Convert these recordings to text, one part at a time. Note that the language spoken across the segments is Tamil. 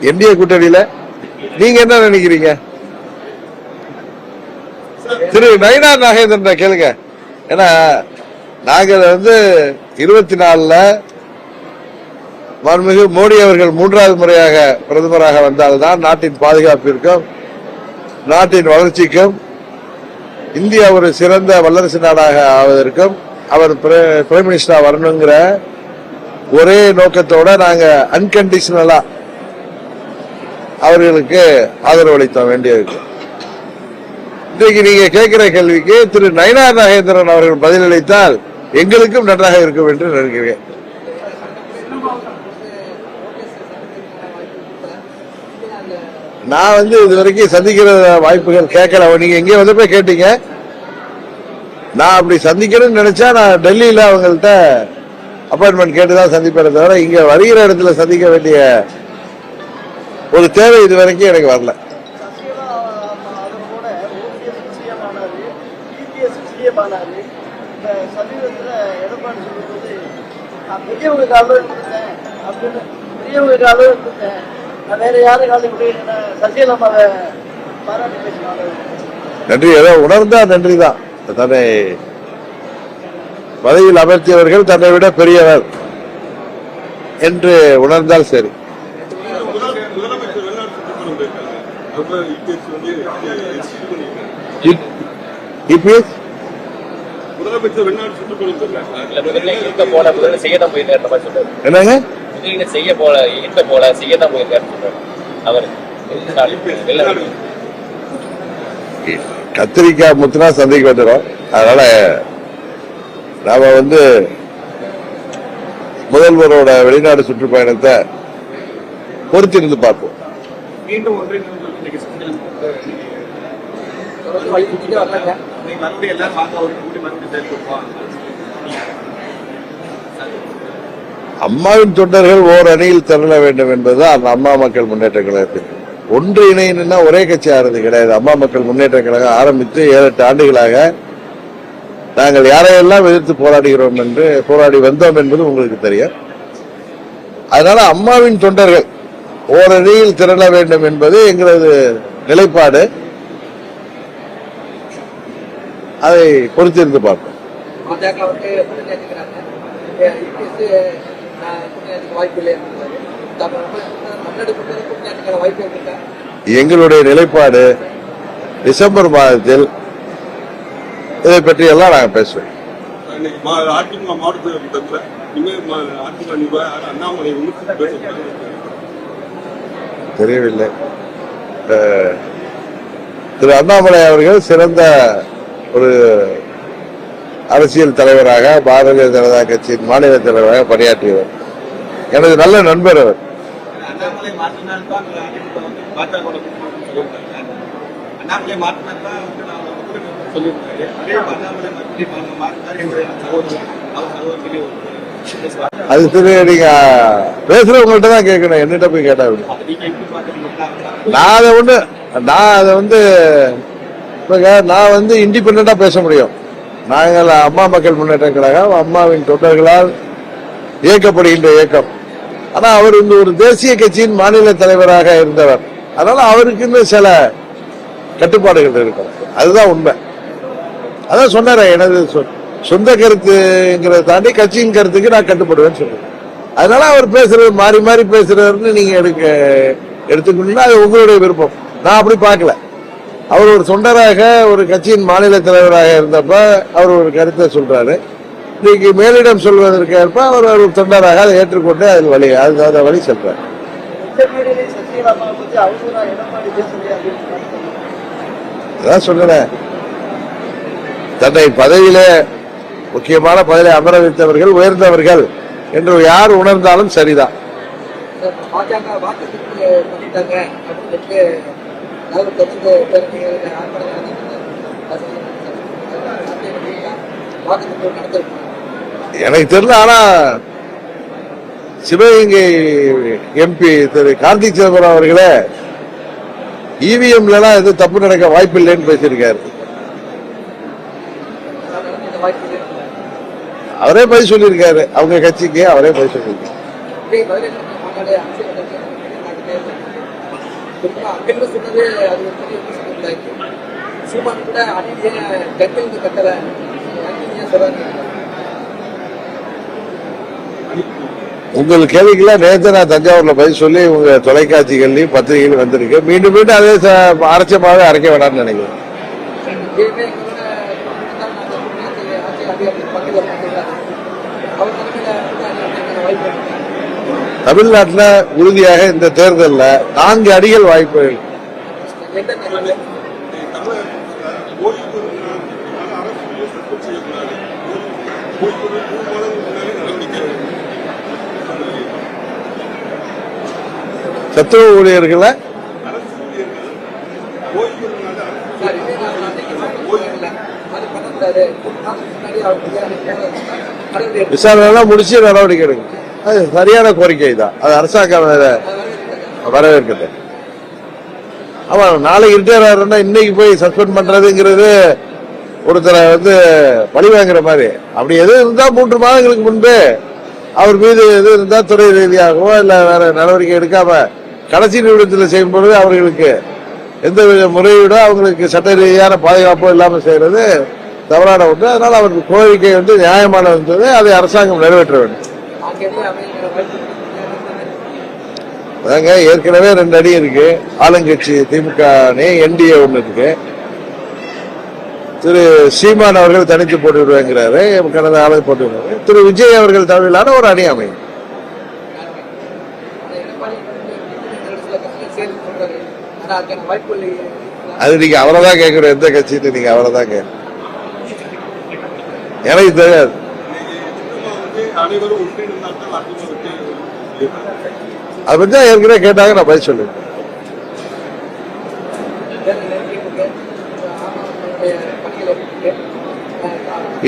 என்டிஏ கூட்டணியில நீங்க என்ன நினைக்கிறீங்க? திரு நயினார் நாகேந்திரன் கேளுங்க. ஏன்னா நாங்கள் 24 மாண்புமிகு மோடி அவர்கள் 3வது முறையாக பிரதமராக வந்தால்தான் நாட்டின் பாதுகாப்பிற்கும் நாட்டின் வளர்ச்சிக்கும் இந்தியா ஒரு சிறந்த வல்லரசு நாடாக ஆவதற்கும் அவர் பிரைம் மினிஸ்டரா வரணுங்கிற ஒரே நோக்கத்தோட நாங்க அன்கண்டிஷனலா அவர்களுக்கு ஆதரவு அளித்த வேண்டியிருக்கு. இன்றைக்கு நீங்க கேட்கிற கேள்விக்கு திரு நயினார் நாகேந்திரன் அவர்கள் பதிலளித்தால் எங்களுக்கும் நன்றாக இருக்கும் என்று நினைக்கிறேன். நான் இதுவரைக்கும் சந்திக்கிற வாய்ப்புகள் கேட்கல. நீங்க எங்கே வந்தப்ப கேட்டீங்க. நான் அப்படி சந்திக்கணும்னு நினைச்சா நான் டெல்லியில அவங்கள்ட்ட அப்பாயின்மெண்ட் கேட்டுதான் சந்திப்பேன் தவிர இங்க வருகிற இடத்துல சந்திக்க வேண்டிய ஒரு தேவை இதுவரைக்கும் எனக்கு வரல. நன்றி. ஏதோ உணர்ந்தா நன்றிதான். தன்னை பதவியில் அமர்த்தியவர்கள் தன்னை விட பெரியவர் என்று உணர்ந்தால் சரி. என்னங்க செய்ய போல இருக்க போல செய்யதான் போயிருக்காரு அவர். கத்திரிக்காய் முத்துனா சந்தைக்கு வந்துடும். அதனால நாம முதல்வரோட வெளிநாடு சுற்றுப்பயணத்தை பொறுத்திருந்து பார்ப்போம். அம்மாவின் தொண்டர்கள் ஓர் அணியில் திரள வேண்டும் என்பதுதான் அம்மா மக்கள் முன்னேற்ற கழகத்திற்கு. ஒன்று இணையினா ஒரே கட்சி ஆறது கிடையாது. அம்மா மக்கள் முன்னேற்ற கழகம் ஆரம்பித்து 7-8 ஆண்டுகளாக நாங்கள் யாரையெல்லாம் எதிர்த்து போராடி வந்தோம் என்பது உங்களுக்கு தெரியும். அதனால அம்மாவின் தொண்டர்கள் ஓரணியில் திரள வேண்டும் என்பது எங்களது நிலைப்பாடு. அதை பொறுத்திருந்து பார்ப்போம். எங்களுடைய நிலைப்பாடு டிசம்பர் மாதத்தில் இதை பற்றி எல்லாம் நாங்கள் பேசுவோம். தெரியவில்லை. திரு அண்ணாமலை அவர்கள் சிறந்த ஒரு அரசியல் தலைவராக பாரதிய ஜனதா கட்சியின் மாநில தலைவராக பணியாற்றியவர். எனது நல்ல நண்பர் அவர். அது சரி, நீங்க பேசுறவங்கள்ட்ட தான் கேட்கணும், என்னிட்ட போய் கேட்டா. நான் இண்டிபெண்டா பேச முடியும். நாங்கள் அம்மா மக்கள் முன்னேற்ற கழகம் அம்மாவின் தொண்டர்களால் இயக்கப்படுகின்ற இயக்கம். ஆனா அவர் ஒரு தேசிய கட்சியின் மாநில தலைவராக இருந்தவர். அதனால அவருக்கு சில கட்டுப்பாடுகள் இருக்கும். அதுதான் உண்மை. அதான் சொன்னார, எனது சொந்த கருத்துங்கிறத தாண்டி கட்சியின் கருத்துக்கு நான் கட்டுப்படுவேன்னு சொல்றேன். அதனால அவர் பேசுறது மாறி மாறி பேசுறாருன்னு நீங்க எடுத்துக்கணும்னா அது உங்களுடைய விருப்பம். நான் அப்படி பார்க்கல. அவர் ஒரு தொண்டராக ஒரு கட்சியின் மாநில தலைவராக இருந்தப்ப அவர் ஒரு கருத்தை சொல்றாரு. இன்னைக்கு மேலிடம் சொல்வதற்கு ஏற்ப அவர் ஒரு தொண்டராக அதை ஏற்றுக்கொண்டு அதை வழி சொல்றாரு. அதான் சொல்றேன், தன்னை பதவியிலே முக்கியமான பதவியில அமர வைத்தவர்கள் உயர்ந்தவர்கள் என்று யார் உணர்ந்தாலும் சரிதான். எனக்கு தெரியல. ஆனா சிவகங்கை எம்பி திரு கார்த்திக் சிதம்பரம் அவர்களே இவிஎம்ல எல்லாம் எதுவும் தப்பு நடக்க வாய்ப்பு இல்லைன்னு பேசியிருக்காரு. அவரே பதில் சொல்லியிருக்காரு. அவங்க கட்சிக்கு அவரே பதில் சொல்லியிருக்காரு. அங்கிருந்து சொன்னது அது ஒரு பெரிய விஷயம். சீமான் கூட அணியை கட்டிலிருந்து கட்டலை அணியை சொல்றாங்க. உங்கள் கேள்விக்கெல்லாம் நேற்று நான் தஞ்சாவூர்ல பதில் சொல்லி உங்க தொலைக்காட்சிகள்லயும் பத்திரிகைகளும் வந்திருக்கு. மீண்டும் மீண்டும் அதே அரைச்சமாவே அரைக்க வேண்டாம்னு நினைக்கிறேன். தமிழ்நாட்டில் உறுதியாக இந்த தேர்தலில் 4 அடிகள் வாய்ப்புகள். சத்துவ ஊழியர்களை விசாரணை முடிச்சு நடவடிக்கை எடுக்கும். அது சரியான கோரிக்கை தான். அது அரசாங்கம் வரவேற்கிறது. ஆமா, நாளைக்கு ரிட்டையர் ஆகிறா இன்னைக்கு போய் சஸ்பெண்ட் பண்றதுங்கிறது ஒருத்தரை பழி வாங்குற மாதிரி. அப்படி எது இருந்தா 3 மாதங்களுக்கு முன்பே அவர் மீது எது இருந்தா துறை ரீதியாகவோ இல்ல வேற நடவடிக்கை எடுக்காம கடைசி நிமிடத்தில் செய்யும் பொழுது அவர்களுக்கு எந்தவித முறையீடோ அவங்களுக்கு சட்ட ரீதியான பாதுகாப்போ இல்லாமல் செய்யறது தவறான ஒன்று. அதனால அவருக்கு கோரிக்கை நியாயமானது. அதை அரசாங்கம் நிறைவேற்ற வேண்டும். அதாங்க ஏற்கனவே 2 அடி இருக்கு. ஆளுங்கட்சி திமுக அணி, என்டிஏ ஒண்ணு இருக்கு. திரு சீமான் அவர்கள் தனித்து போட்டுவிடுவாங்கிறாரு, கடந்த ஆளு போட்டுவிடுவாரு. திரு விஜய் அவர்கள் தலைமையிலான ஒரு அணி அமையும். அது நீங்க அவரைதான் கேட்கணும். எந்த கட்சின்னு நீங்க அவரைதான் கேட்கணும். எனக்கு தெரியாது. அதை பத்தி ஏற்கனவே கேட்டாங்க, நான் பதில் சொல்லுவேன்.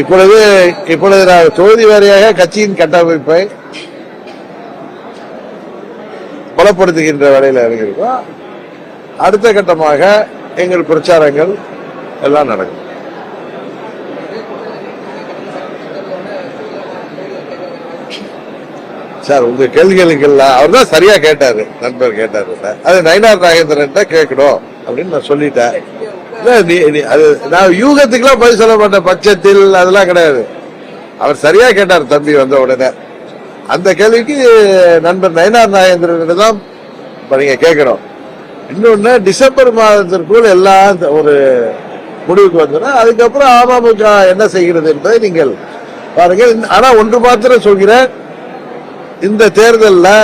இப்பொழுது நான் தொகுதி வாரியாக கட்சியின் கட்டமைப்பை பலப்படுத்துகின்ற வேலையில் இறங்கியிருக்கோம். அடுத்த கட்டமாக எங்கள் பிரச்சாரங்கள் எல்லாம் நடக்கும். சார், உங்க கேள்விகளுக்கெல்லாம் அவர் தான் சரியா கேட்டாரு, நண்பர் கேட்டாரு. அது நயினார் நாகேந்திரன் கேட்கணும் அப்படின்னு நான் சொல்லிட்டேன். அது நான் யூகத்துக்கெல்லாம் பதில் சொல்ல மாட்டேன். பட்சத்தில் அதெல்லாம் கிடையாது. அவர் சரியா கேட்டார் தம்பி வந்த உடனே. அந்த கேள்விக்கு நண்பர் நயினார் நாகேந்திரன் தான் நீங்க கேட்கணும். இன்னொன்னு, டிசம்பர் மாதத்திற்குள் எல்லாம் ஒரு முடிவுக்கு வந்துடும். அதுக்கப்புறம் அமமுக என்ன செய்கிறது என்பதை நீங்கள் பாருங்கள். ஆனா ஒன்று மாத்திரம் சொல்கிறேன், இந்த தேர்தலில்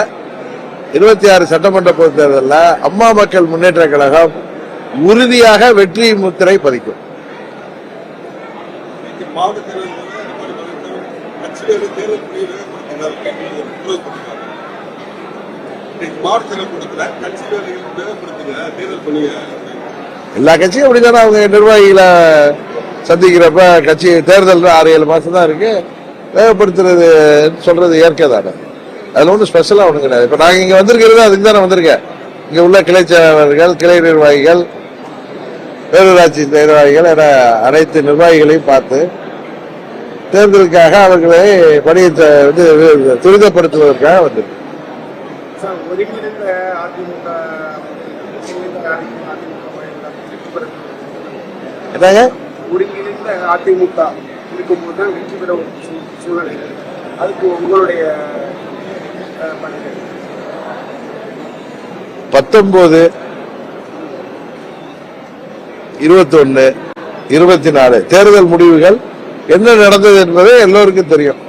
26 சட்டமன்ற பொது தேர்தலில் அம்மா மக்கள் முன்னேற்ற கழகம் உறுதியாக வெற்றி முத்திரை பதிக்கும். எல்லா கட்சியும் அப்படித்தானே அவங்க நிர்வாகிகளை சந்திக்கிறப்ப கட்சி தேர்தல் 6-7 மாசம் தான் இருக்கு, வேகப்படுத்துறது சொல்றது இயற்கை தானே. அதுல ஒன்றும் ஸ்பெஷலா ஒண்ணு கிடையாது. இப்ப நாங்க இங்க வந்திருக்கிறது அதுக்கு தானே வந்திருக்கேன். இங்க உள்ள கிளை செயலாளர்கள், கிளை நிர்வாகிகள், பேரூராட்சி நிர்வாகிகள் என அனைத்து நிர்வாகிகளையும் பார்த்து தேர்தலுக்காக அவர்களை பணியை துரிதப்படுத்துவதற்காக வந்திருக்கு. என்னங்க ஒருங்கிணைந்த அதிமுக இருக்கும்போது தான் வெற்றி பெற ஒரு சூழ்நிலை. அதுக்கு உங்களுடைய 19, 21, 24 தேர்தல் முடிவுகள் என்ன நடந்தது என்பதை எல்லோருக்கும் தெரியும்.